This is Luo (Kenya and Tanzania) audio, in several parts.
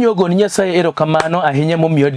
Achunyo gon Nyasaye erokamano ahinya momiyo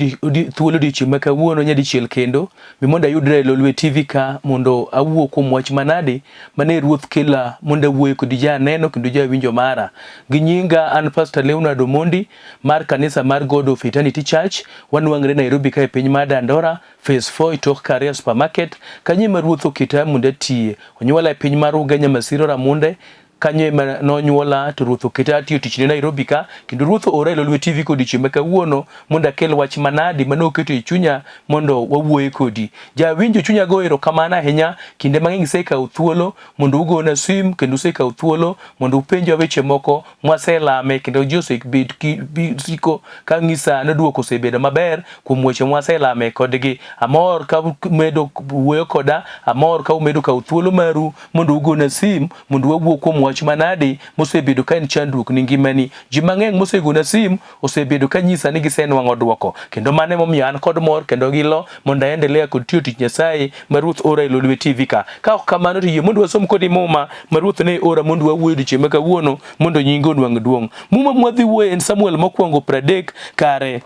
thuolo odiochieng' ma kawuono nyadichiel kendo mondo ayudre e Lolwe TV ka mondo awuo kuom wach manade mane ruoth kela mondo awuoye kod janeno kendo jawinjo mara. Gi nyinga an Pastor LEONARD Omondi mar kanisa mar God of Eternity Church, wanwang're Nairobi ka e piny mar Dandora, Phase 4 e tok Career Supermarket. Kanyo ma ruoth oketa mondo atiye. Onyuola e piny mar Ugenya Masiro Ramunde. Kanyo ema nonyuola to ruoth oketa atiyo tich ne Nairobi ka kendo ruoth ora e Lolwe TV kod odiochieng' ma kawuono mondo akel wach manade mane oketo e chunya mondo wawuoye kodi. Jawinjo chunya go erokamano ahinya, kinde mang'eny isekawo thuolo mondo ugona sim kendo usekawo thuolo mondo upenja weche moko mwaselame kendo ji osebed siko ka ng'isa ni duoko osebedo maber kuom weche mwaselame kodgi. Amor ka umedo wuoyo koda, amor ka umedo kawo thuolo maru mondo ugona sim mondo wawuo kuom wach manade mosebedo ka en chandruok ni ngimani. Ji mang'eny mosegona sim osebedo ka nyisa ni gisenwang'o duoko, kendo mano emomiyo an kod mor kendo gilo mondo aendelea kod tiyo tich Nyasaye ma ruoth ora e Lolwe TV ka. Ka ok kamano to yie mondo wasom kodi muma ma ruoth ne ora mondo wawuoye odiochieng' ma kawuono mondo nyinge onwang' duong'. Muma mwadhi wuoye en Samuel mokwongo 30 kare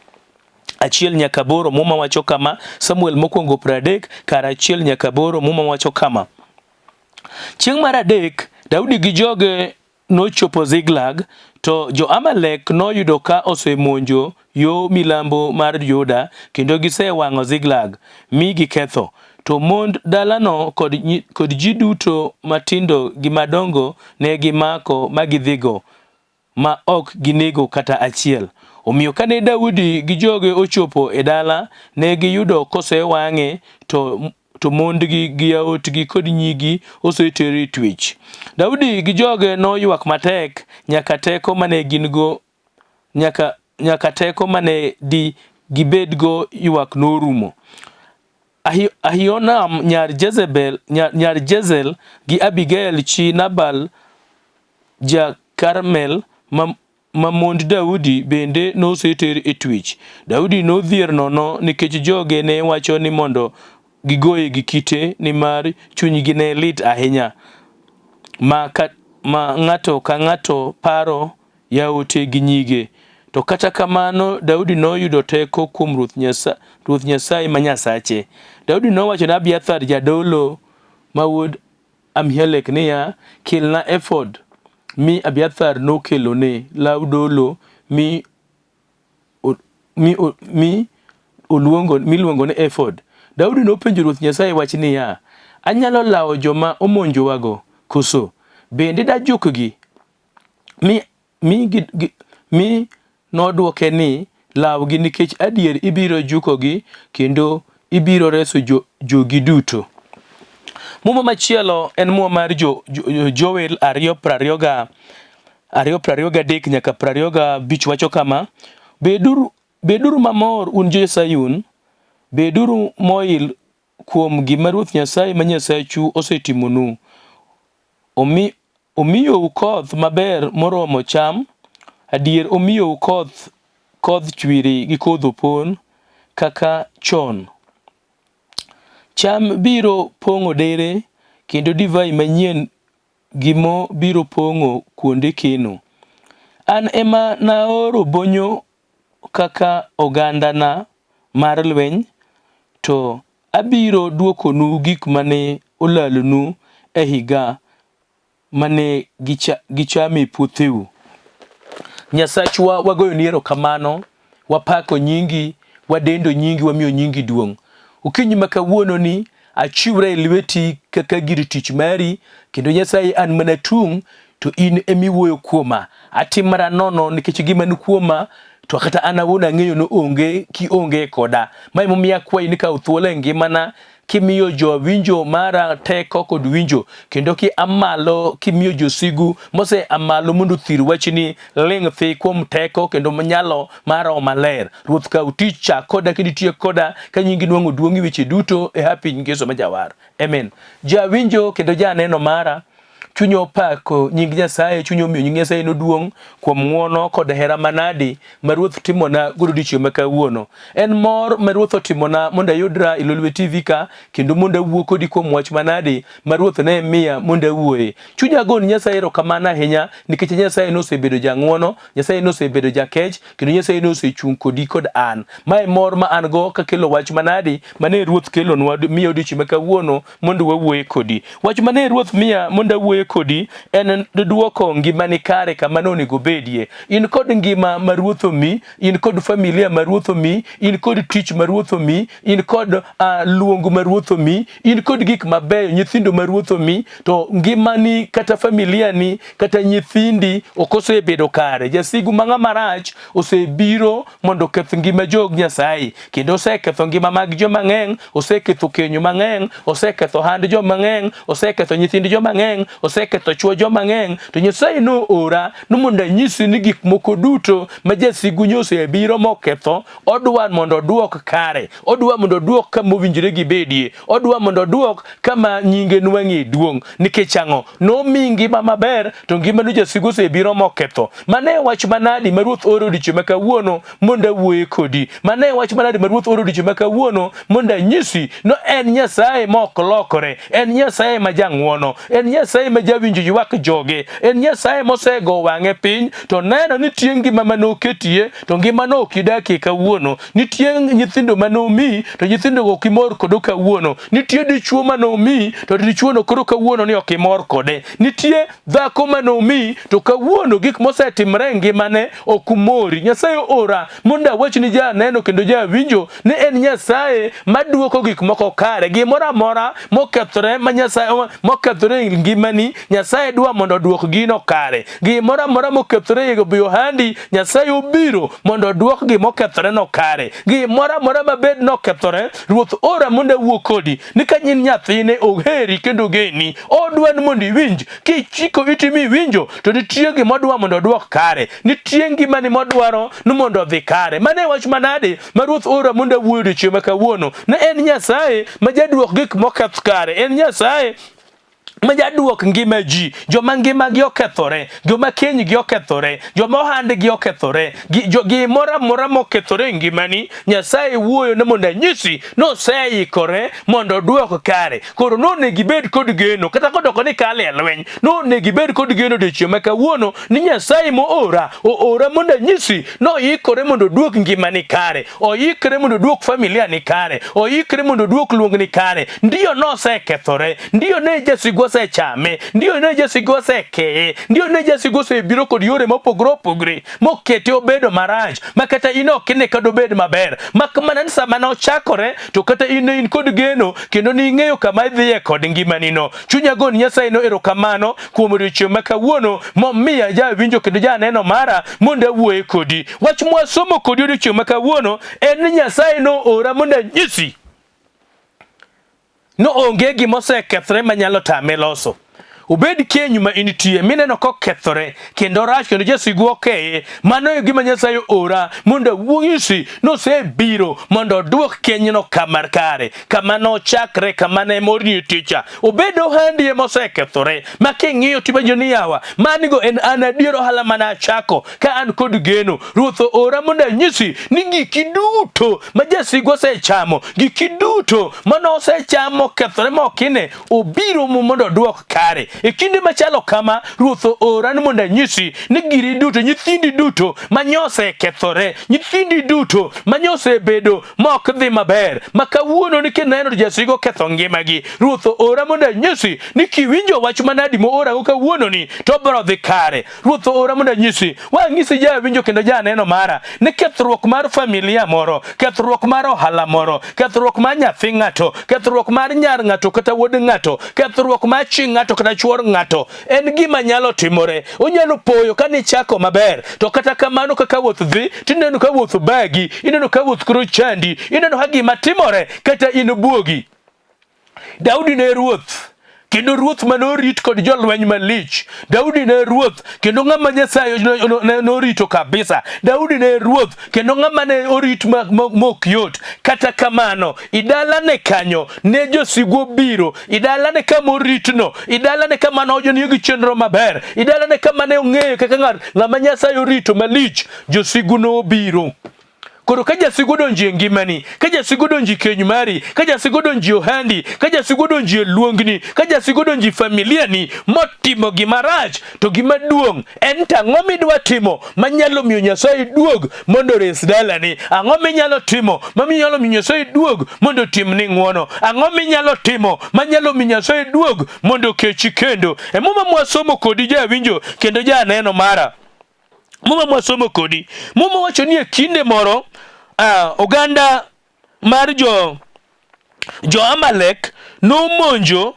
achiel nyaka 8. Muma wacho kama: Samuel mokwongo 30 kare achiel nyaka 8. Muma wacho kama: Chieng' mar adek Daudi gi joge nochopo Ziklag, to jo-Amalek noyudo ka osemonjo yo milambo mar Juda kendo gisewang'o Ziklag mi giketho. To mond dalano kod ji duto matindo gi madongo ne gimako ma gidhigo, ma ok ginego kata achiel. Omiyo kane Daudi gi joge ochopo e dala, ne giyudo kosewang'e, to mondgi gi yaotgi kod nyigi oseteri twech. Daudi gi joge noywak matek nyaka teko mane gin-go nyaka teko mane di gibedgo ywak norumo. Ahionam nyar Jezel gi Abigail chi Nabal ja-Karmel ma mond Daudi bende noseter e twech. Daudi nodhier nono nikech joge ne wacho ni mondo gigoye gi kite, nimar chunygi ne lit ahinya ma ng'ato ka ng'ato paro yaote gi nyige. To kata kamano Daudi noyudo teko kuom Ruoth Nyasaye ma Nyasache. Daudi nowacho ne Abiathar jadolo ma wuod Amihelek niya, kelna efod. Mi Abiathar nokelone law dolo miluongo ni efod. Daudi nopenjo Ruoth Nyasaye wach niya, anyalo lawo joma omonjowago koso? Bende dajukgi? Mi nodwoke ni, lawgi nikech adier ibiro jukogi kendo ibiro reso jogi duto. Muma machielo en muma mar Joel 2:23 nyaka 25 wacho kama: Beduru mamor un jo-Sayun, beduru moil kuom gima Ruoth Nyasaye ma Nyasachu osetimonu. Omiyou koth maber moromo cham, adier omiyou kodh chwiri gi kodh opon kaka chon. Cham biro pong'o dere, kendo divai manyien gi mo biro pong'o kuonde keno. An ema naoro bonyo kaka ogandana mar lweny, to abiro duokonu gik mane olalonu e higa mane gichame puotheu. Nyasachwa, wagoyoni erokamano, wapako nyingi, wadendo nyingi, wamiyo nyingi duong'. Okinyi ma kawuono ni achiwra e lweti kaka gir tich mari, kendo Nyasaye an mana tung' to in emiwuoyo kuoma. Atimra nono nikech gima ni kuoma to kata an awuon ang'eyo no onge kionge koda. Ma emomiyo akwayi ni kaw thuolo e ngimana kimiyo jowinjo mara teko kod winjo, kendo kimiyo josigu mose amalo mondo thir wachni ling' thi kuom teko kendo nyalo mara maler. Ruoth kaw tich, chak koda kendo itiek koda ka nyingi nwang'o duong' weche duto e hapi nying Yesu ma Jawar. Amen. Jawinjo kendo janeno mara, chunyi opako nying Nyasaye, chunyi omiyo nying Nyasaye noduong' kuom ng'wono kod hera manade ma Ruoth timona godiochieng' ma kawuono. En mor ma Ruoth otimona mondo ayudra e Lolwe TV ka kendo mondo awuo kodi kuom wach manade ma Ruoth ne miya mondo awuoye. Chunya gon Nyasaye erokamano ahinya nikech Nyasaye nosebedo jang'wono, Nyasaye nosebedo jakech, kendo Nyasaye nosechung' kodi kod an. Mae mor ma an go kakelo wach manade mane Ruoth kelonwa miya odiochieng' ma kawuono mondo wawuoye kodi. Wach mane Ruoth miya mondo awuoye kodi en duoko ngimani kare kama nonego bedie. In kod ngima ma Ruoth omi, in kod familia ma Ruoth omi, in kod tich ma Ruoth omi, in kod luong ma Ruoth omi, in kod gik mabeyo, nyithindo ma Ruoth omi, to ngimani kata familia ni kata nyithindi ok osebedo kare. Jasigu ma ng'ama rach osebiro mondo oketh ngima jog Nyasaye, kendo oseketho ngima mag joma ng'eny, oseketho kenyo mang'eny, oseketho hand joma ng'eny, oseketho nyithind joma ng'eny, oseketho chwo joma ng'eny. To Nyasaye no ora no mondo anyisi ni gik moko duto ma jasigu osebiro moketho, odwa mondo oduok kare, odwa mondo oduok kama owinjore gibedie, odwa mondo oduok kama nyinge nwang'e duong'. Nikech ang'o? Nomi ngima maber to ngima no jasigu osebiro moketho. Mane wach manade ma Ruoth oro odiochieng' ma kawuono mondo awuoye kodi. Mane wach manade ma Ruoth oro odiochieng' ma kawuono mondo anyisi no en Nyasaye ma ok lokore, en Nyasaye ma jang'wono, en Nyasaye ma jawinjo ywak joge, en Nyasaye mosego wang'e piny to neno ni tie ngima manoketie to ngima no ok idakie kawuono. Nitie nyithindo manomiyi to nyithindo go ok imor kodo kawuono. Nitie dichuo manomiyi to dichuo no koro kawuono ni ok imor kode. Nitie dhako manomiyi to kawuono gik mosetimre ngimane ok mori. Nyasaye ora mondo awach ni janeno kendo jawinjo ni en Nyasaye maduoko gik moko kare. Gimoro amora mokethore ma Nyasaye mokethore ngimani, Nyasaye dwa mondo oduok gino kare. Gimoro amora mokethore e biohandi, Nyasaye obiro mondo oduok gimokethore no kare. Gimoro amora mabed nokethore, Ruoth ora mondo awuo kodi ni ka nyin nyathine oheri kendo geni, odwa ni mondo iwinj. Kichiko itimi winjo to nitie gima odwa mondo oduok kare, nitie ngimani modwaro ni mondo odhi kare. Mane wach manade ma Ruoth ora mondo awuoyo odiochieng' ma kawuono ne en Nyasaye ma jaduok gik moketh kare, en Nyasaye ma jaduok ngima ji, joma ngima gi okethore, joma keny gi okethore, joma ohand gi okethore, gimoro amora mokethore ngimani, Nyasaye wuoyo ne mondo anyisi noseikore mondo oduok kare. Koro nonego ibed kod geno, kata kodoko ni kale e lweny, nonego ibed kod geno odiochieng' ma kawuono ni Nyasaye moora mondo anyisi noikore mondo oduok ngimani kare, oikore mondo oduok familia ni kare, oikore mondo oduok luong ni kare. Ndiyo nosekethore, ndiyo ne jasigu osechame, ndiyo ne jasigu osekeye, ndiyo ne jasigu osebiro kod yore mopogore opogore mokete obedo marach ma kata in ok ine ka dobed maber. Mak mana ni sama nochakore to kata in kod geno kendo ni ing'eyo kama idhiye kod ngimani no. Chunya gon Nyasaye no erokamano kuom odiochieng' ma kawuono momiya jawinjo kendo janeno mara mondo awuoye kodi. Wach mwasomo kodi odiochieng' ma kawuono en ni Nyasaye no ora mondo anyisi no onge gima osekethore manyalo tame loso. Obed kenyu ma intie mineno kokethore kendo rach kendo jasigu okeye, mano e gima Nyasaye ora mondo awuoyisi nosebiro mondo oduok kenyno kamar kare, kama nochakre, kama ne morni ticha. Obed ohandi ema osekethore ma king'iyo tibanjo ni yawa manigo en an adier ohala mana achako ka an kod geno. Ruoth ora mondo anyisi ni giki duto ma jasigu osechamo, giki duto mano osechamo kethore mokine, obiro mondo oduok kare. E kinde machalo kama Ruoth ora ni mondo anyisi ni giri duto, nyithindi duto manyose kethore, nyithindi duto manyose bedo mok dhi maber, ma kawuono ni kineno jasigo ketho ngimagi, Ruoth ora mondo anyisi ni kiwinjo wach manadi mo ora go kawuono ni to bro dhi kare. Ruoth ora mondo anyisi wang'isi jawinjo kendo janeno mara ni kethruok mar familia moro, kethruok mar ohala moro, kethruok mar nyathi ng'ato, kethruok mar nyar ng'ato kata wuod ng'ato, kethruok mar chi ng'ato kata chuor ng'ato en gima nyalo timore. Onyalo poyo kani chako maber, to kata kamano kaka wuoth dhi tineno ka wuoth bagi, ineno ka wuoth koro chandi, ineno ka gima timore kata in buogi. Daudi ne ruoth kendo ruoth manorit kod jolweny malich. Daudi ne ruoth kendo ng'ama Nyasaye norito kabisa. Daudi ne ruoth kendo ng'ama ne orit mok yot. Kata kamano idalane kanyo ne josigu biro, idalane kama oritno, idalane kama nojoniyo gi chenro maber, idalane kama ne ong'eyo kaka ng'ama Nyasaye orito malich, josigu no biro. Koro ka jasigu donji e ngimani, ka jasigu donji keny mari, ka jasigu donji ohandi, ka jasigu donji e luongni, ka jasigu donji familiani motimo gima rach, to gima duong' en tang'o midwa timo manyalo miyo Nyasaye duog mondo res dalani. Ang'o minyalo timo manyalo miyo Nyasaye duog mondo timni ng'wono? Ang'o minyalo timo manyalo miyo Nyasaye duog mondo kechi kendo? E muma mwasomo kodi jawinjo kendo janeno mara. Muma mwasomo kodi. Muma wacho ni e kinde moro oganda mar jo-Amalek nomonjo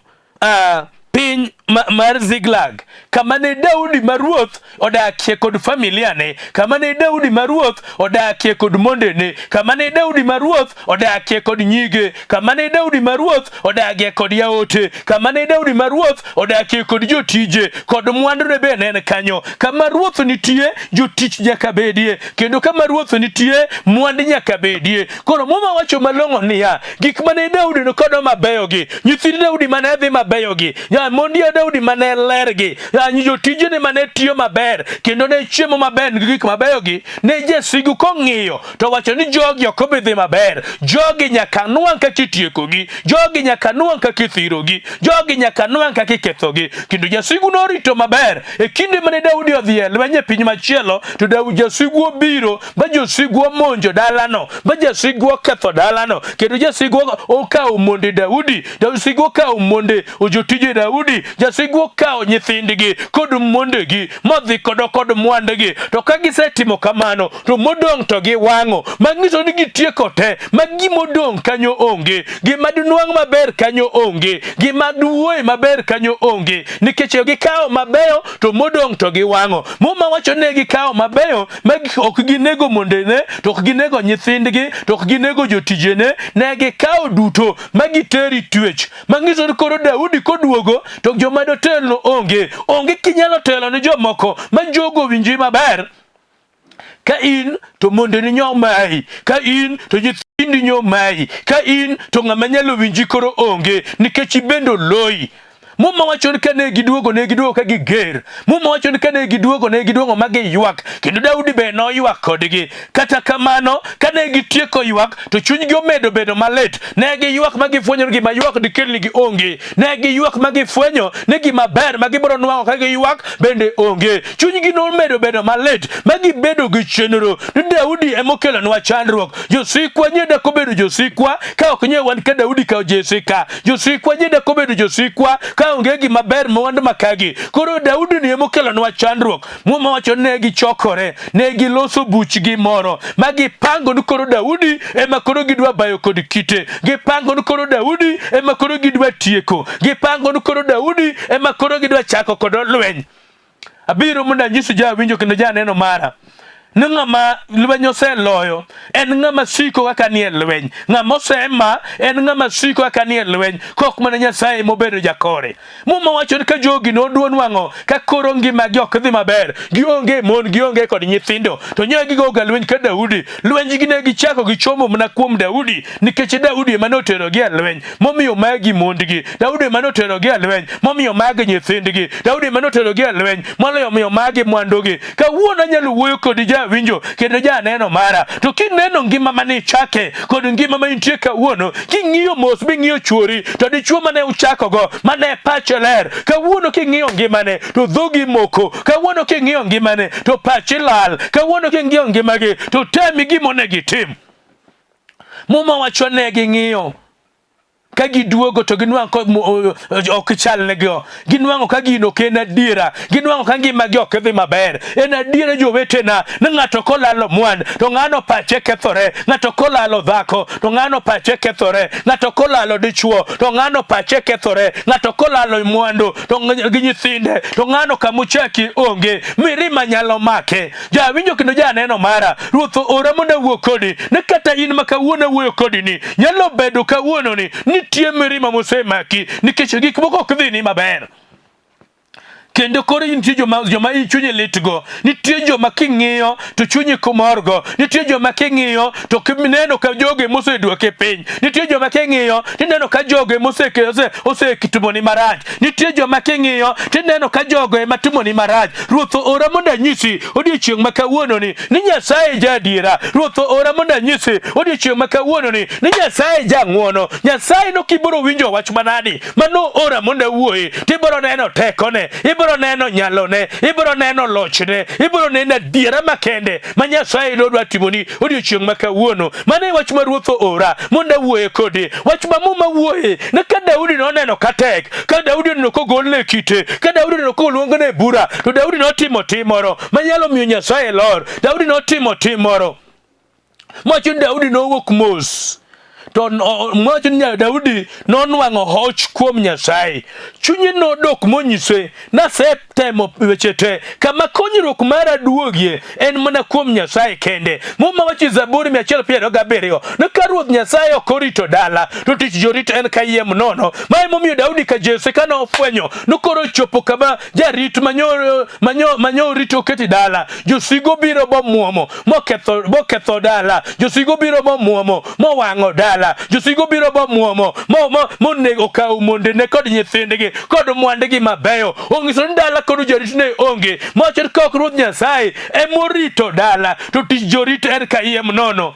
piny mar Ziklag, kama ne Daudi maruoth odakie kod familiane, kama ne Daudi maruoth odakie kod mondene, kama ne Daudi maruoth odakie kod nyige, kama ne Daudi maruoth odakie kod yaote, kama ne Daudi maruoth odakie kod jotije, kod mwandune be ne en kanyo. Kama ruoth nitie, jotich nyaka bedie, kendo kama ruoth nitie, mwandi nyaka bedie. Koro muma wacho malong'o niya, gik mane Daudi nokodo mabeyogi, nyithind Daudi mane dhi mabeyogi, mondi Daudi mane lergi, jotijene mane tiyo maber kendo ne chiemo maber gi gik mabeyogi, ne jasigu kong'iyo to wacho ni jogi ok obi dhi maber. Jogi nyaka nwang' kaka itiekogi, jogi nyaka nwang' kaka ithirogi, jogi nyaka nwang' kaka ikethogi. Kendo jasigu norito maber. E kinde mane Daudi odhi e lweny e piny machielo, to jasigu obiro ma jasigu omonjo dalano, ma jasigu oketho dalano, kendo jasigu okawo monde Daudi, jasigu okawo monde jotije Daudi, jasigu okawo nyithindgi kod mondegi modhi kod mwandegi. To ka gisetimo kamano, to modong' to giwang'o, manyiso ni gitieko te, ma gimodong' kanyo onge, gima dinwang' maber kanyo onge, gima duwoe maber kanyo onge, nikech gikawo mabeyo to modong' to giwang'o. Muma wacho ne gikawo mabeyo ma ok ginego mondene, to ok ginego nyithindgi, to ok ginego jotijene, ne gikawo duto ma giteri twech. Manyiso ni koro Daudi koduogo to joma dotelo onge kinyalo telo ni jomoko ma jogo winji maber. Ka in to mondeni nyomayi, ka in to nyithindi nyomayi, ka in to ng'ama nyalo winji koro onge, nikech ibendo loyi. Muma wacho ni kane giduogo ka giger. Muma wacho ni kane giduogo ma giywak, kendo Daudi be noywak kodgi. Kata kamano kane gitieko ywak, to chunygi omedo bedo malit. Ne giywak ma gifwenyo ni gima ywak dikelnigi onge, ne giywak ma gifwenyo ni gima ber ma gibiro nwang'o ka giywak bende onge. Chunygi nomedo bedo malit ma gibedo gi chenro ni Daudi emokelonwa chandruok. Josikwa nyeda kobedo josikwa ka ok nyewan ka Daudi ka jesika. Josikwa nyeda kobedo josikwa ka onge gima ber mwand makagi. Koro Daudi ni emokelonwa chandruok. Muma wacho ne gichokore, ne giloso buchgi moro ma gipango ni koro Daudi ema koro gidwa bayo kod kite, gipango ni koro Daudi ema koro gidwa tieko, gipango ni koro Daudi ema koro gidwa chako kod lweny. Abiro mondo anyisi jawinjo kendo janeno mara ni ng'ama lweny oseloyo en ng'ama siko kaka nie lweny. Ng'ama osema en ng'ama siko kaka nie lweny, kok mana Nyasaye mobedo jakore. Muma wacho ni ka jogi noduo nwang'o ka koro ngimagi ok dhi maber, gionge mon, gionge kod nyithindo, to nyoe gigoga lweny ka Daudi. Lwenygi ne gichako gichomo mana kuom Daudi, nikech Daudi ema noterogi e lweny momiyo magi mondgi, Daudi ema noterogi e lweny momiyo magi nyithindgi, Daudi ema noterogi e lweny momiyo magi mwandugi. Kawuono anyalo wuoyo kod winjo kendo janeno mara, to kineno ngima mane chake kod ngima ma intie kawuono, king'iyo mos bing'iyo chuori, to dichuo mane uchakogo mane pache ler, kawuono king'iyo ngimane to dhogi moko, kawuono king'iyo ngimane to pachi lal, kawuono king'iyo ngimagi to temi gimone gitim. Muma wacho ne ging'iyo ka giduogo to ginwang'o ok chalnego, ginwang'o ka gino ok en adiera, ginwang'o ka ngimagi ok dhi maber. En adiera jowetena ni ng'ato kolalo mwand to ng'ano pache kethore, ng'ato kolalo dhako to ng'ano pache kethore, ng'ato kolalo dichuo to ng'ano pache kethore, ng'ato kolalo mwandu to gi nyithinde to ng'ano kamuchaki onge, mirima nyalo make. Jawinjo kendo janeno mara, Ruoth ora mondo awuo kodi ni kata in ma kawuono awuoyo kodi ni nyalo bedo kawuono ni nitie mirima mosemaki nikech gik moko ok dhi ni maber. Kendo koro nitie joma chunye litgo, nitie joma king'iyo to chunyi komorgo, nitie joma king'iyo to kineno ka joge moseduoke piny, nitie joma king'iyo tineno ka joge osekitimoni marach, nitie joma king'iyo tineno ka joge matimoni marach. Ruoth ora mondo anyisi odiechieng' ma kawuononi ni Nyasaye jadiera. Ruoth ora mondo anyisi odiechieng' ma kawuononi ni Nyasaye jang'uono. Nyasaye no kibiro winjo wach manadi mano ora mondo awuoye, tibiro neno tekone, ibiro neno nyalone, ibiro neno lochne, ibiro neno adiera makende ma Nyasaye dwa timoni odiechieng' ma kawuono. Mane wach ma Ruoth ora mondo awuoye kodi. Wach ma muma wuoye ne ka Daudi noneno katek, ka Daudi noneno kogolne kite, ka Daudi noneno koluongone bura, to Daudi notimo timoro manyalo miyo Nyasaye lor. Daudi notimo timoro machun Daudi nowuok mos, to machun Daudi nonwang'o hoch kuom Nyasaye. Chunye nodok monyise nasetemo weche te, kama konyruok mara duogie en mana kuom Nyasaye kende. Muma wachi Zaburi 127 ne ka Ruoth Nyasaye ok orito dala to tich jorit en kayiem nono. Mae momiyo Daudi ka Jesse kane ofwenyo nokoro chopo kama jarit manyo rito keti dala, josigo biro bomuomo moketho dala, josigo biro bomuomo mowang'o dala, josigo biro bomuomo monego kaw mondene kod nyithindgi kod mwandegi mabeyo. Ong'iso ni dala kod jorit ne onge, machal ka ok Ruoth Nyasaye emorito dala to tich jorit en kayiem nono.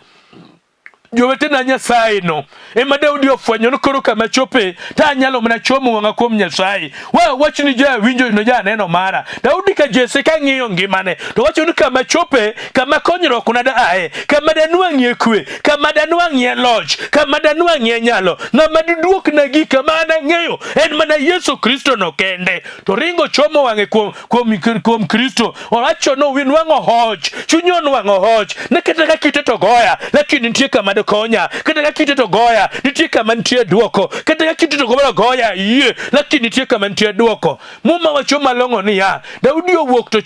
Jowetena Nyasaye no ema Daudi ofwenyo no koro kama chope ta anyalo mana chomo wang'a kuom Nyasaye. Wach ni ja winjo no ja neno mara Daudi ka Jesse ka ng'iyo ngimane to wacho ni kama chope, kama konyruok na dae, kama danwang'ie kwe, kama danwang'ie loch, kama danwang'ie nyalo, ng'ama duduok na gi kama anang'eyo en mana Yesu Kristo no kende. To ringo chomo wang'e kuom Kristo. Owacho no winwang'o hoch, chunyo nwang'o hoch, ne kata ka kite to goya lakini nitie kama konya, kata ka kite to goya nitie kama nitie duoko, kata ka kite to goya yie lakini nitie kama nitie duoko. Muma wacho malong'o ni ya Daudi owuok to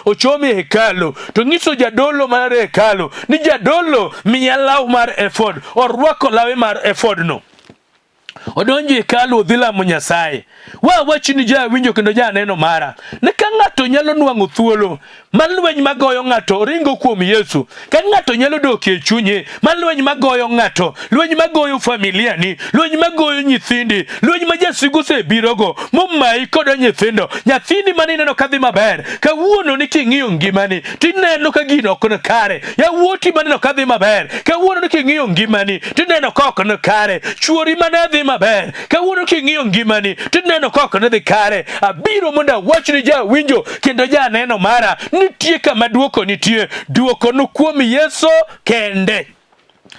ochomo e hekalu, to ng'iso jadolo mar hekalu ni jadolo miya law mar efod. Orwako lawe mar efod no, odonjo e hekalu odhi lamo Nyasaye. Wach ni ja winjo kendo ja neno mara ne ka ng'ato nyalo nwang'o thuolo malweny magoyo ng'ato ringo kuom Yesu, ka ng'ato nyalo dok e chunye malweny magoyo ng'ato, lweny magoyo familia ni, lweny magoyo nyithindi, lweny ma jasigu osebirogo momai kod nyithindo, nyathini mane ineno kadhi maber kawuono ni king'iyo ngimani tineno ka gino ok kare, yawuoti maneno kadhi maber kawuono ni king'iyo ngimani tineno ka ok kare, chuori mane dhi maber kawuono king'iyo ngimani tineno ka ok dhi kare. Abiro mondo awach ni ja winjo kendo ja neno mara nitie kama duoko nitie, duoko no kuom Yesu kende.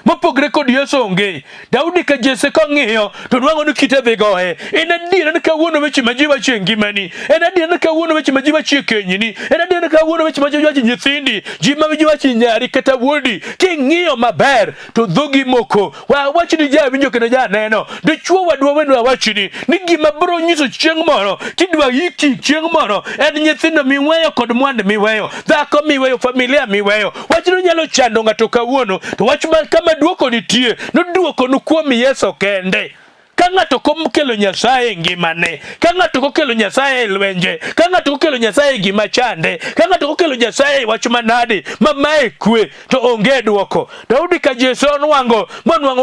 Mopogre kod Yesu onge. Daudi ka Jesse kong'iyo to nwang'o ni kite dhi goye. En adiera ni kawuono weche ma ji wacho e ngimani, en adiera ni kawuono weche ma ji wacho e kenyini, en adiera ni kawuono weche ma ji wacho nyithindi, ji ma ji wacho nyari kata wuodi, king'iyo maber to dhogi moko. Wach ni ja winjo kendo ja neno. Dichuo wadwa wendo wachni ni gima biro nyiso chieng' moro kidwa yiki chieng' moro en nyithindo miweyo kod mwand miweyo, dhako miweyo, familia miweyo. Wach ni nyalo chando ng'ato kawuono to wach kama duoko nitie, no duoko no kuom Yesu kende. Ka ng'ato kokelo Nyasaye ngimane, ka ng'ato kokelo Nyasaye lwenje, ka ng'ato kokelo Nyasaye gima chande, ka ng'ato kokelo Nyasaye wach manade mamae kwe to onge duoko. Daudi ka Jesse onwang'o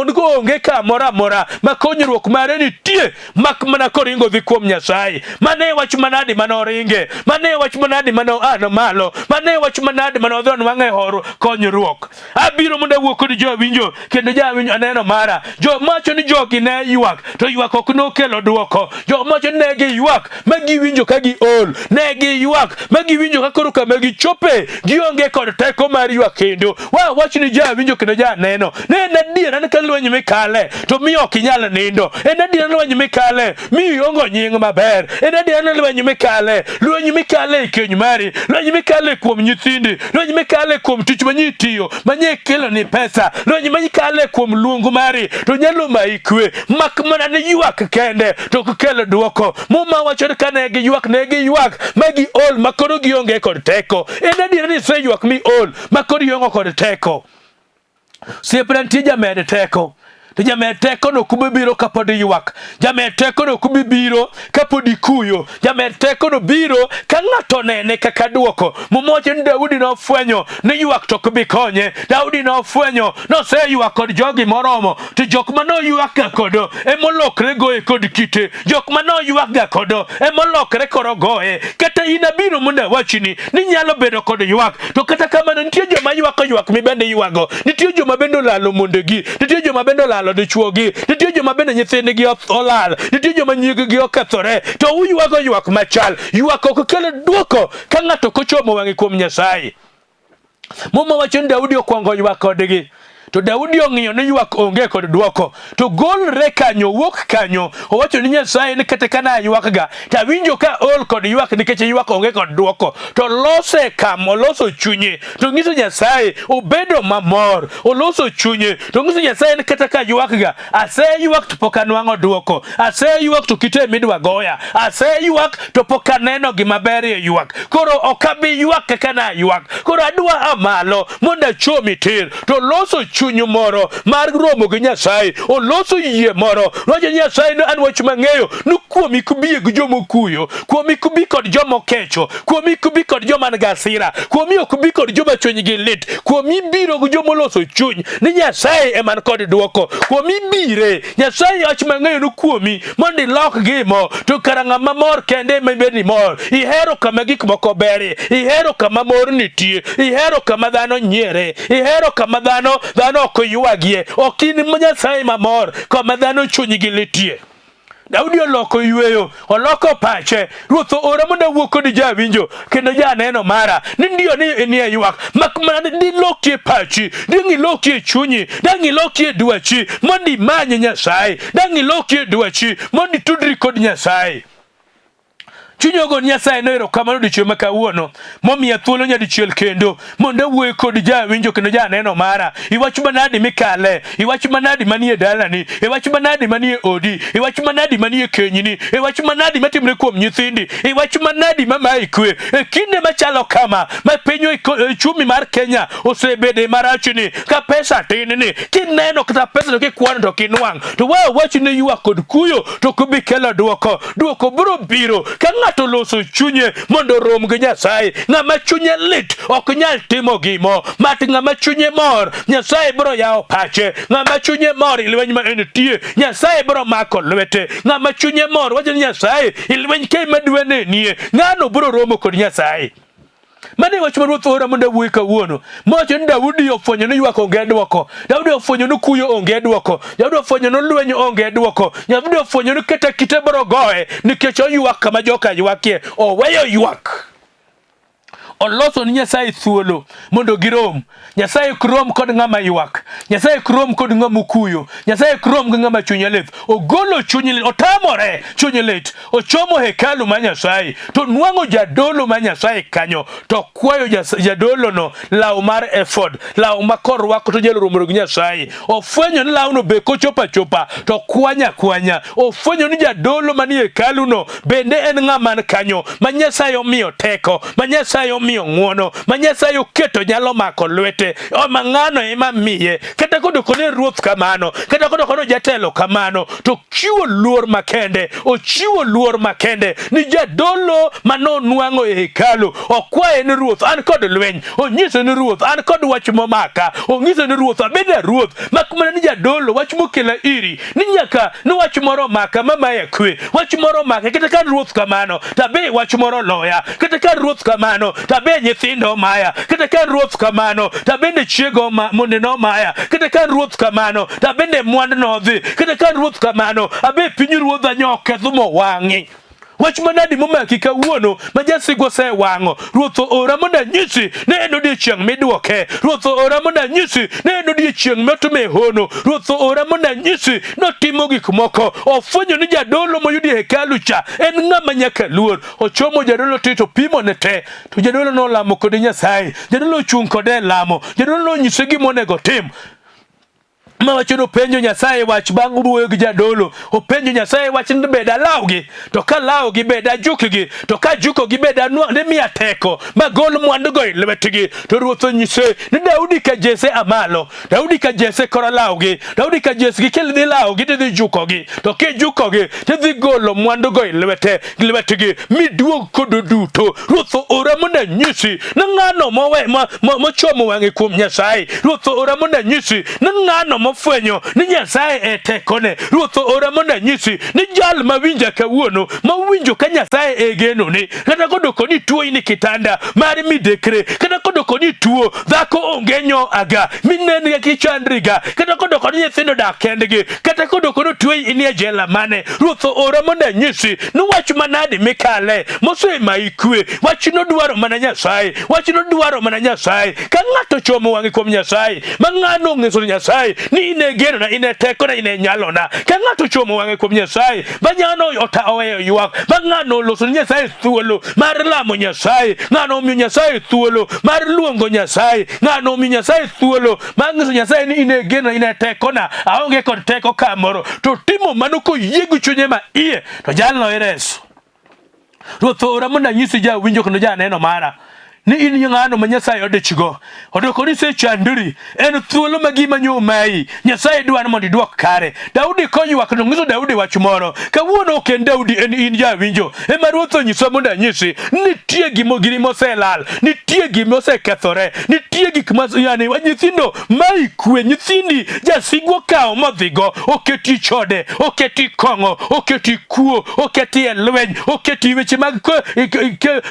ni ko onge kamora mora ma konyruok mare nitie mak mana koringo dhi kuom Nyasaye. Mane wach manade manoringe, mane wach manade mano malo, mane wach manade manodhi onwang'e horo konyruok. Abiro mondo awuo kod jo winjo kendo ja winjo aneno mara jo macho ni jogi ne ywak to ywak ok nokelo duoko. Jo macho ne gi ywak magi winjo ka gi ol, ne gi ywak magi winjo ka koro kama gi chope gionge kod teko mar ywak kendo. Wach ni ja winjo kendo ja neno ne adiera ni ka lweny mikale to miyo ok inyal nindo, en adiera ni lweny mikale miyo ongo nying maber, en adiera ni lweny mikale e keny mari, lweny mikale kuom nyithindi, lweny mikale kuom tich manyitiyo manye kelo ni pesa, lweny mikale kuom luongo mari to nyalo mai kwe mak mana ni ywak kende to kelo duoko. Muma wacho ni kane gi ywak magi ol makoro gionge kod teko. En adiera ni se ywak mi ol makoro gionge kod teko. Siepna nitie jamed teko to jameteko no kubibiro kapod ywak, jameteko no kubibiro kapod ikuyo, jameteko no biro ka ng'ato nene kaka duoko. Mumoche ni Daudi nofwenyo ni ywak to kubi konye. Daudi nofwenyo no se ywak kod jogi moromo, to jok mano ywak ga kodo emolokre goe kod kite, jok mano ywak ga kodo emolokre koro goe. Kata inabiro munda wachini ni nyalo bedo kod ywak, to kata kamano nitie joma ywak mi bende ywago, nitie joma bende lalo mondegi, nitie joma bende lalo dichuogi, nitie joma bende nyithindgi olal, nitie joma nyigi okethore, to uywago ywak machal. Ywak ok kelo duoko ka ng'ato kochomo wang'e kuom Nyasaye. Muma wacho ni Daudi okwongo ywak kodgi, to Daudi ong'iyo ni ywak onge kod duoko, to golre kanyo, wuok kanyo, owacho ni Nyasaye ni kata kana ywak ga, ta winjo ka ol kod ywak nikech ywak onge kod duoko, to lose kamo, loso chunye, to ng'iso Nyasaye obedo mamor, oloso chunye, to ng'iso Nyasaye ni kata ka ywak ga, ase ywak to pok anwang'o duoko, ase ywak to kite midwa goya, ase ywak to pok aneno gima ber e ywak, koro okabi ywak kaka na ywak, koro adwa amalo mondo achomi tir, to loso chunyu moro mar romo gi Nyasaye, oloso yie moro. Noje Nyasaye no an wach mang'eyo ni kuomi kubiye gi jomo kuyo, kuomi kubi kod jomo kecho, kuomi kubi kod joma gasira, kuomi okubi kod joma chunygi lit, kuomi biro gi jomo loso chuny ni Nyasaye eman kod duoko, kuomi bire Nyasaye wach mang'eyo ni kuomi mondo ilok gimo, to kara ng'ama mor kende mabedi mor. Ihero kama gik moko berie, ihero kama mor nitie, ihero kama dhano nyiere, ihero kama dhano ok ywagie, ok in Nyasaye mamor kama dhano chunygi litie. Daudi oloko yweyo, oloko pache. Ruoth ora mondo awuo kod jawinjo kendo janeno mara ni ndio ni ywak, mak mana ni lokie pachi, ni lokie chunyi, dangi lokie dwachi mondi manye Nyasaye, dangi lokie dwachi mondi tudri kod Nyasaye. Chunyogo Nyasaye no erokamano dichiel ma kawuono momiya thuolo nyadichiel kendo mondo awuoyo kod jawinjo kendo janeno mara. Iwach manadi mikale, iwach manadi manie dalani, iwach manadi manie odi, iwach manadi manie kenyini, iwach manadi matimre kuom nyithindi, iwach manadi mamayi kwe. E kinde machalo kama ma piny chumi mar Kenya osebede marachni, ka pesa tin ni kineno kata pesa to kikwano to kinwang', to wach ni ywak kod kuyo to kubi kelo duoko. Duoko biro biro ka to loso chunye mondo rom gi Nyasaye. Ng'ama chunye lit ok nyal timo gimo, mat ng'ama chunye mor Nyasaye biro yawo pache, ng'ama chunye mor ilweny ma entie Nyasaye biro mako lwete, ng'ama chunye mor wacho ni Nyasaye ilweny ke madwe nenie, ng'ano biro romo kod Nyasaye. Mane wach maruoth ora mondo awuoyo kawuono, mowacho ni Daudi ofwenyo ni ywak onge duoko, Daudi ofwenyo ni kuyo onge duoko, Daudi ofwenyo ni lweny onge duoko, Daudi ofwenyo ni kata kite biro goye nikech oywak kama joka ywakie. Oweyo ywak, oloso ni Nyasaye thuolo mondo girom. Nyasaye krom kod ng'ama ywak, Nyasaye krom kod ng'ama kuyo, Nyasaye krom gi ng'ama chunye lit. Ogolo chunye lit, otamore chunye lit, ochomo hekalu ma Nyasaye, to nwang'o jadolo ma Nyasaye kanyo, to kwayo jadolo no law mar efod, law ma korwako to jalo romo gi Nyasaye. Ofwenyo ni law no be kochopa chopa to kwanya, ofwenyo ni jadolo manie hekalu no bende en ng'ama kanyo ma Nyasaye omiyo teko, ma Nyasaye omiyo ng'wono, ma Nyasaye oketo nyalo mako lwete. Ma ng'ano ema miye, kata kodoko ne ruoth kamano, kata kodoko ne jatelo kamano, to chiwo luor makende, ochiwo luor makende ni jadolo mano nwang'o e hekalu. Okwaye ni ruoth an kod lweny, onyiso ni ruoth an kod wach momaka, onyiso ni ruoth abeda ruoth, makmana ni jadolo wach mokela iri ni nyaka ni wach moro maka mamaya kwe, wach moro maka kata kan ruoth kamano tabe wach moro loya, kata kan ruoth kamano tabe nyithindo maya, kata kan ruoth kamano tabende chiego monde no maya, kata kan ruoth kamano tabende mwand no dhi, kata kan ruoth kamano abe piny ruodha nyoketho mowang'i. Wach manadi momaki kawuono ma jasigo se wang'o. Ruoth ora mondo anyisi ne en odiechieng' midwoke, Ruoth ora mondo anyisi ne en odiechieng' motime hono, Ruoth ora mondo anyisi notimo gik moko. Ofwenyo ni jadolo moyudi hekalu cha en ng'ama nyaka luor. Ochomo jadolo tito pimo ne te, to jadolo no lamo kod Nyasaye, jadolo chung' kode lamo, jadolo no nyise gimonego tim. ma wacho penjo Nyasaye wach bang' wuoyo gi jadolo, openjo Nyasaye wach ni beda lawgi, to ka lawgi beda jukgi, to ka jukogi beda ni miya teko magol mwandu go lwetgi. To Ruoth onyise ni Daudi ka jese amalo, Daudi ka jese koro lawgi, Daudi ka jese gikel dhi lawgi tidhi jukogi, to kijukogi tidhi golo mwandu go lwetgi miduog kod duto. Ruoth ora mondo nyisi na ng'ano mochomo wang'e kuom Nyasaye. Ruoth ora mondo nyisi na ng'ano mofwenyo ni Nyasaye e tekone. Ruoth ora mondo nyisi ni jal mawinja kawuono mawinjo ka Nyasaye e genone, kata kodoko ni tuo ni kitanda mar midekre, kata kodoko ni tuo dhako onge nyo aga minene kichandriga, kata kodoko ni nyithindo dak kendgi, kata kodoko ni tuo ni e jela mane. Ruoth ora mondo nyisi ni wach manade mikale mosema ikwe, wach no dwaro mana Nyasaye, wach no dwaro mana Nyasaye. Ka ng'ato chomo wang'e kuom Nyasaye, ma ng'ano ng'iso Nyasaye ni ine geno na ine teko na ine nyalo na. Ka ng'ato chomo wang'e kuom Nyasaye, ba nyano oweyo ywak, ba ng'ano loso Nyasaye thuolo mar lamo Nyasaye, ng'ano omiyo Nyasaye thuolo mar luongo Nyasaye, ng'ano omiyo Nyasaye thuolo mar ng'iso Nyasaye ni ine geno na ine teko na, aonge kod teko kamoro, to timo mano koyiego chunye ma iye, to jalno ireso. Ruoth ora mondo nyisi ja winjo kendo ja neno mara ni in ng'ano ma Nyasaye odichgo, odoko ni sechandri, en thuolo magima nyomai, Nyasaye dwaro mondo iduok kare. Daudi koywak no ng'iso Daudi wach moro, kawuono ok en Daudi, en in ja winjo. Ema Ruoth onyiso mondo anyisi nitie giri moselal, nitie gima osekethore, nitie gik ma yani nyithindo ma ikwe, nyithindi jasigwo kawo modhigo, oketi chode, oketi kong'o, oketi kuo, oketi e lweny, oketi weche mag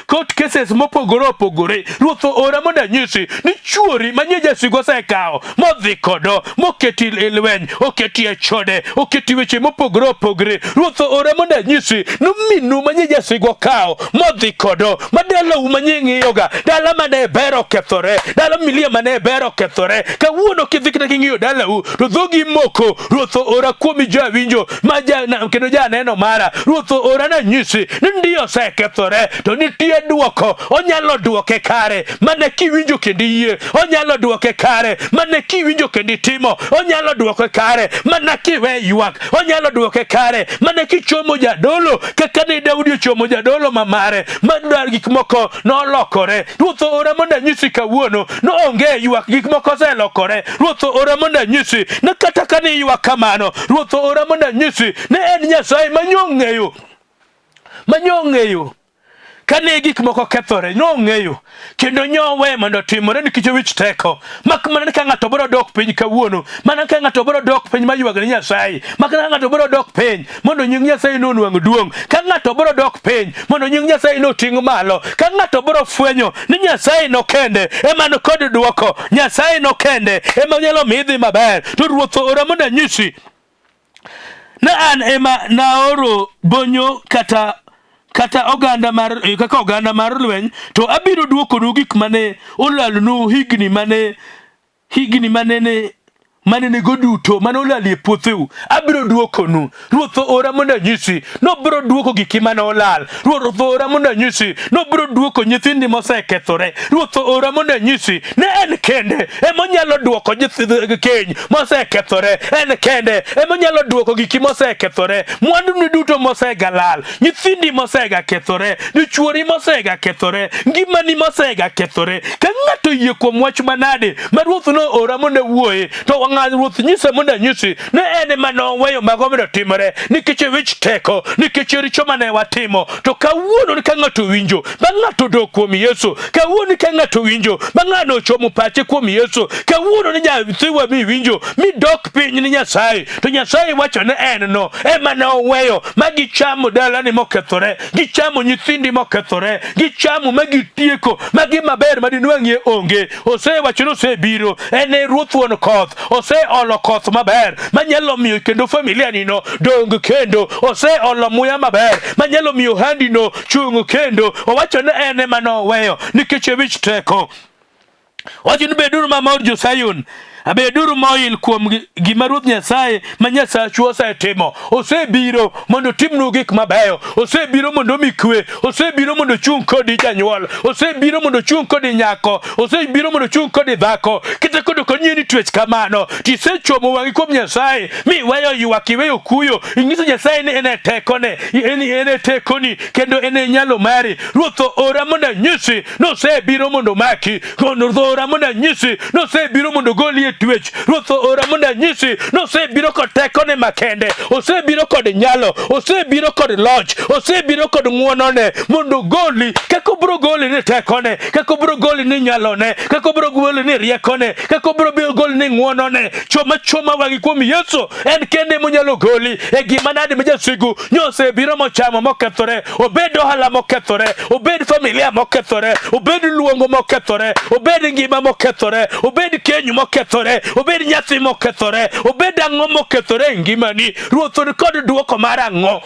court cases mopogore opogore. Ruoth ora mondo anyisi ni chuori manye jasigo osekawo modhi kodo, moketi e lweny, oketi e chode, oketi weche mopogore opogore. Ruoth ora mondo anyisi ni minu manye jasigo kawo modhi kodo, madalo manye ng'iyoga, dala mane bero kethore, dala milia mane bero kethore, kawuono kidhi kata king'iyo dalau to dhogi moko. Ruoth ora kuomi ja winjo ma kendo ja neno mara. Ruoth ora na nyisi ni ndiyo osekethore, to nitie duoko, onyalo duoke kare mane kiwinjo kendo yie, onyalo duoke kare mane kiwinjo kendo timo, onyalo duoke kare mane kiwe ywak, onyalo duoke kare mane kichomo jadolo kaka ne Daudi ochomo jadolo mamare madwar gik moko nolokore. Ruoth ora mondo anyisi kawuono no onge ywak, gik moko oselokore. Ruoth ora mondo anyisi ne kata kane ywak kamano, Ruoth ora mondo anyisi ne en Nyasaye manyong'eyo kane gik moko kethore, no ng'eyo kendo nyowe mondo timore nikech wich teko. Mak mana ka ng'ato biro dok piny kawuono, mana ka ng'ato biro dok piny mayuag ne Nyasaye, mak ka ng'ato biro dok piny mondo nying Nyasaye no nwang' duong', ka ng'ato biro dok piny mondo nying Nyasaye no ting' malo, ka ng'ato biro fwenyo ni Nyasaye no kende ema no kod duoko, Nyasaye no kende ema nyalo midhi maber. To Ruoth ora mondo anyisi na an ema naoro bonyo kata oganda mar lweny, to abiro duokonu gik mane olalnu higni mane go duto mane olali e puotheu, abiro duokonu. Ruoth ora mondo anyisi no biro duoko giki mane olal. Ruoth ora mondo anyisi no biro duoko nyithindi mosekethore. Ruoth ora mondo anyisi ne en kende ema nyalo duoko keny mosekethore, en kende ema nyalo duoko giki mosekethore, mwandu ni duto mosegalal, nyithindi mosega kethore, dichuori mosega kethore, ngimani mosega kethore. Ka ng'ato yie kuom wach manade ma Ruoth no ora mondo wuoye, to Ruoth nyisa mondo anyisi ne en ema noweyo mago mondo timore nikech wich teko, nikech richo mane watimo. To kawuono ni ka ng'ato winjo ba ng'ato dok kuom Yesu, kawuono ni ka ng'ato winjo ba ng'ano ochomo pache kuom Yesu, kawuono ni nyathiwa mi winjo mi dok piny ni Nyasaye, to Nyasaye wacho ne en no ema ne oweyo ma gichamo dalani mokethore, gichamo nyithindi mokethore, gichamo magitieko magi maber madinwang'ie onge. Osewacho ni osebiro, en e Ruoth wuon koth, olo koth maber manyalo miyo kendo familia nino dong kendo, olo muya maber manyalo miyo handi no chung kendo. Owacho ne en ema noweyo nikech wich teko. Wacho ni beduru mamor jo Sayun, Abeduru moil kuom gima Ruoth Nyasaye ma Nyasachu osetimo. Osebiro mondo timnu gik mabeyo. Osebiro mondo mi kwe. Osebiro mondo chung kodi janyuol. Osebiro mondo chung kodi nyako. Osebiro mondo chung kodi dhako. Kata kodo konyeni twech kamano. Tisechomo wangi kuom Nyasaye. Mi weyo ywak iweyo kuyo. Ingiso Nyasaye ni ene tekone. Ene tekoni. Kendo ene nyalo mari. Ruoth ora mondo nyisi. No sebiro mondo maki. Ruoth ora mondo nyisi. No sebiro mondo goli e twech. Ruoth ora mondo nyisi. No sebiro kod tekone makende. Osebiro kod nyalo. Osebiro kod loch. Osebiro kod ng'wonone mondo goli. Kako bro goli ni tekone. Kako bro goli ni nyalone. Kako bro goli ni riekone. Kako bro goli ni ng'wonone. Choma wangi kuom Yesu. En kende monyalo goli. E gima nade majasigu. Nyosebiro mochamo mokethore. Obed ohala mokethore. Obed familia mokethore. Obed luongo mokethore. Obed ngima mokethore. Obed kenyu mokethore. Obed nyathi mokethore. Obed ang'o mokethore ngimani. Ruoth kod duoko mar ang'o.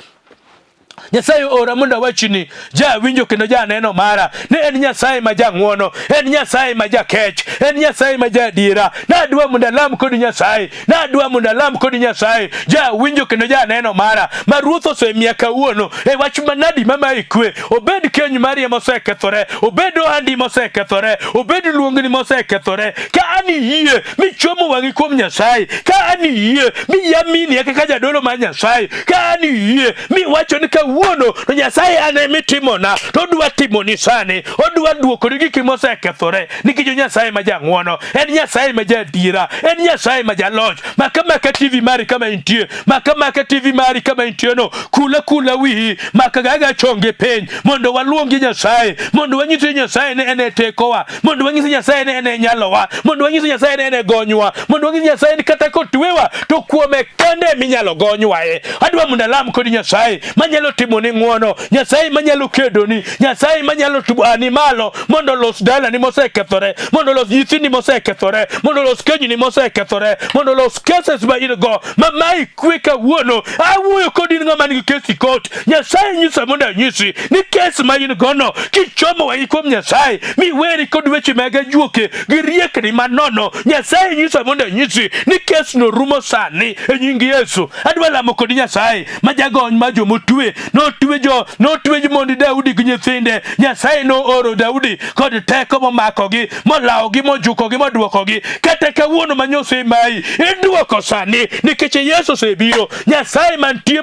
Nyasaye ora mondo wachini ja winjo kendo ja neno mara ne en Nyasaye ma jang'wono, en Nyasaye ma jakech, en Nyasaye ma jadira. Nadwa mondo alam kod Nyasaye, nadwa mondo alam kod Nyasaye ja winjo kendo ja neno mara ma Ruoth osemiya kawuono e wach manadi mama ikwe. Obed kenyu mari mosekethore, obed ohandi mosekethore, obed luongni mosekethore. Ka ani yie michomo wangi kuom Nyasaye, ka ani yie mi yamini kaka jadolo mar Nyasaye, ka ani yie mi wacho ni kawuono to Nyasaye ane mitimona to odwa timoni sani, odwa duokoni gik mosekethore nikech Nyasaye ma jang'wono, en Nyasaye ma jadira, en Nyasaye ma jaloch. Maka TV mari kama intie, maka TV mari kama intie no, kula wihi maka gaga chonge peny mondo waluongi Nyasaye, mondo wanyisi Nyasaye ne ene tekowa, mondo wanyisi Nyasaye ne ene nyalowa, mondo wanyisi Nyasaye ne ene gonywa, mondo wanyisi Nyasaye ni kata kotwewa to kuome kende minyalo gonywae. Adwa mondo alam kod Nyasaye manyalo timoni ng'wono, Nyasaye manyalo kedoni, Nyasaye manyalo tubani malo mondo los dalani mosekethore, mondo los nyithini mosekethore, mondo los kenyini mosekethore, mondo los cases ma in go mama ikwe kawuono. Awuoyo kodi ng'ama nigi kesi kot. Nyasaye nyisa mondo anyisi ni kes ma in go no kichomo wangi kuom Nyasaye mi weri kod weche mag ajuoke gi riekni manono. Nyasaye nyisa mondo anyisi ni kes no rumo sani e nying Yesu. Adwa lamo kod Nyasaye ma jagony ma jomotwe notwe mond Daudi gi nyithinde. Nyasaye no oro Daudi kod teko momakogi, molawogi, mojukogi, moduokogi. Kata kawuono manyose mai iduoko sani nikech Yesu osebiro. Nyasaye mantie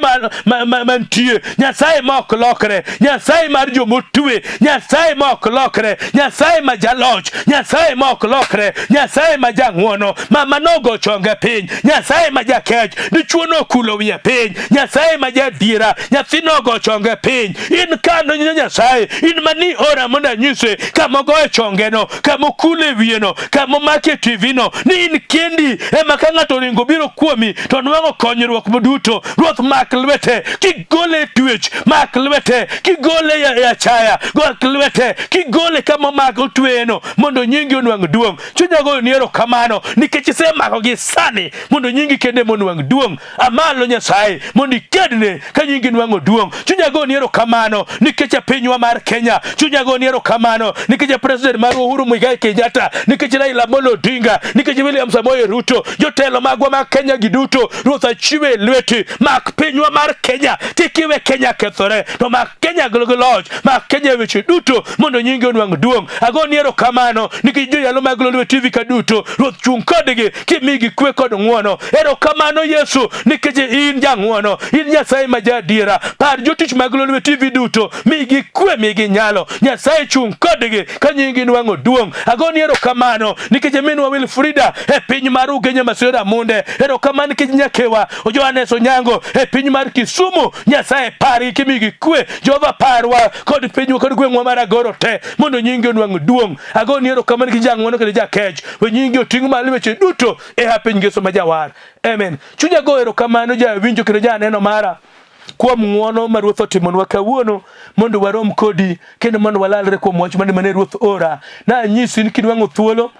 mantie, Nyasaye ma ok lokre, Nyasaye mar jomotwe, Nyasaye ma ok lokre, Nyasaye ma jaloch, Nyasaye ma ok lokre, Nyasaye ma jang'wono. Mama nogo chonge piny, Nyasaye ma jakech, dichuo no kulo wiye piny, Nyasaye ma jadira, nyathino go chonge piny. In kano Nyasaye, in mani ora mondo anyise kama goe chonge no, kama kule wiye no, kama make TV no, ni in kendi ema ka ng'ato ringo biro kuomi to nwang'o konyruok moduto. Ruoth mak lwete kigole twech, mak lwete kigole ya chaya, mak lwete kigole kama mak otweno mondo nyingi onwang' duong'. Chunya go niero kamano nikech isemako gi sani mondo nyingi kende monwang' duong'. Amalo Nyasaye mondo ikedne ka nyingi nwang'o duong'. Chunya go niero kamano nikech pinywa mar Kenya. Chunya go niero kamano nikech president mar Uhuru Muigai Kenyatta, nikech Raila Amolo Odinga, nikech William Samoei Ruto, jotelo magwa mag Kenya giduto. Ruoth achiwe lweti, mak pinywa mar Kenya, tikiwe Kenya kethore, to mak Kenya glogoloch, mak Kenya weche duto mondo nyingi onwang' duong'. Ago niero kamano nikech joyalo mag Lolwe TV kaduto. Ruoth chung kodgi kimigi kwe kod ng'wono. Ero kamano Yesu nikech in jang'wono, in Nyasaye ma jadira. Par jotich mag Lolwe TV duto, migi kwe, migi nyalo. Nyasaye chung kodgi ka nyingi nwang'o duong'. Ago niero kamano nikech minwa Wilfrida e piny mar Ugenya Masira Munde. Ero kamano nikech nyakewa Johannes Onyango e piny mar Kisumu. Nyasaye pari kimigi kwe, Jehova parwa kod pinywa kod gweng'wa mar Agoro te mondo nyingi onwang' duong'. Ago niero kamano nikech jang'wono kendo jakech, we nyingi oting' malo weche duto e piny Yesu ma jawar. Amen. Chunya go ero kamano ja winjo kendo ja neno mara kuom ng'wono ma Ruoth otimonwa kawuono mondo warom kodi kendo mondo walalre kuom wach mane Ruoth ora. Na nyisi ni kidwang'o thuolo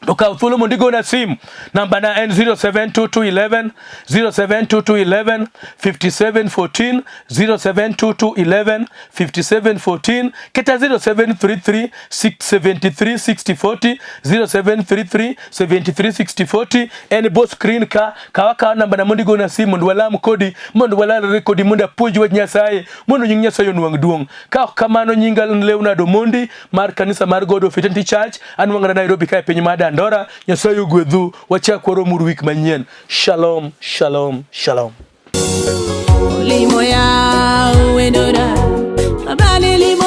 to kaw thuolo mondo igona sim. Namba na en 072211 072211 5714 072211 5714 kata 0733 673 6040 0733 73 6040 en bo screen ka kawa namba na mondo igona sim mondo walam kodi mondo walalre kodi mondo apuonj wach Nyasaye mondo nying Nyasaye onwang' duong'. Ka kamano nyinga Leonard Omondi mar kanisa mar God of Eternity Church anwang'ra Nairobi ka e piny mar Dandora. Nyasaye ogwedhu, wachak waro wik manyien. Shalom, shalom, shalom. Olimo ya wendora, abali limo